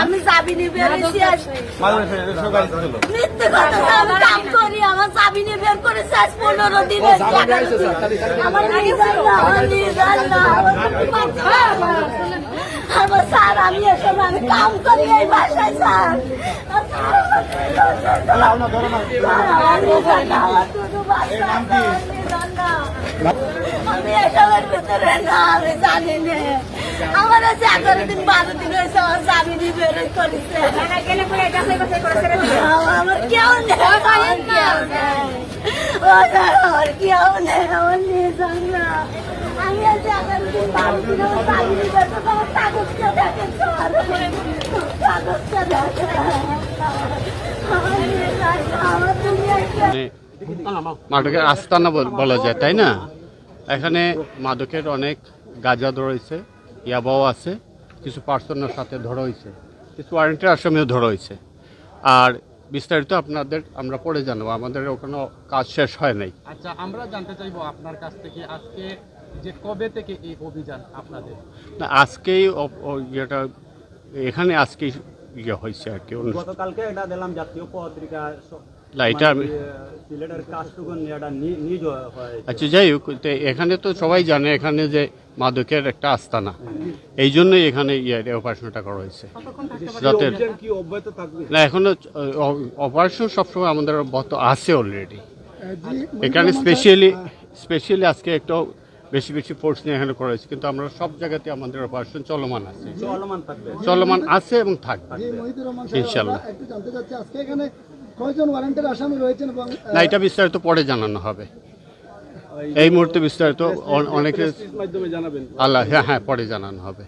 আমি চাবিনি বেরিয়েছি মিথ্যে কথা আমি কাম করি আমার চাবিনি বের করেছি আজ 15 দিন আমার আমার স্যার আমি এসব আমি কাম করি এই বাসায় স্যার আমি এসবের ভিতরে না আমি জানি না আমার 11 দিন 12 দিন হয়েছে আমার চাবিনি বের করেছে আমার কেউ নেই আমার কেউ নেই আমার নিয়ে যান না আমি আজ 11 দিন 12 দিন আমার চাবিনি বের করতে আমার কাগজটা দেখেন কাগজটা দেখেন আমার নিয়ে যান না আমার দুনিয়ায় মাদকের আস্তানা বলা যায় তাই না? এখানে মাদকের অনেক গাঁজা ধরা হয়েছে, ইয়াবাও আছে, কিছু পার্সনের সাথে ধরা হয়েছে, কিছু ওয়ারেন্টের আসামিও ধরা হয়েছে। আর বিস্তারিত আপনাদের আমরা পরে জানাবো, আমাদের ওখানে কাজ শেষ হয় নাই। আচ্ছা, আমরা জানতে চাইবো আপনার কাছ থেকে আজকে যে কবে থেকে এই অভিযান আপনাদের? না, আজকেই ইয়েটা এখানে আজকেই ইয়ে হয়েছে আর কি। গতকালকে এটা দিলাম জাতীয় পত্রিকা না, এটা আমি সিলেটের কাজটুকুন এটা নিজ হয়। আচ্ছা, যাই হোক, এখানে তো সবাই জানে এখানে যে মাদকের একটা আস্তানা, এই জন্যই এখানে অপারেশনটা করা হয়েছে। যাতে না, এখনো অপারেশন সবসময় আমাদের অব্যাহত আছে অলরেডি। এখানে স্পেশালি আজকে একটু বেশি বেশি ফোর্স নিয়ে এখানে করা হয়েছে, কিন্তু আমরা সব জায়গাতে আমাদের অপারেশন চলমান আছে, চলমান আছে এবং থাকবে ইনশাল্লাহ। না, এটা বিস্তারিত পরে জানানো হবে, এই মুহূর্তে বিস্তারিত অনেকে আল্লাহ হ্যাঁ পরে জানানো হবে।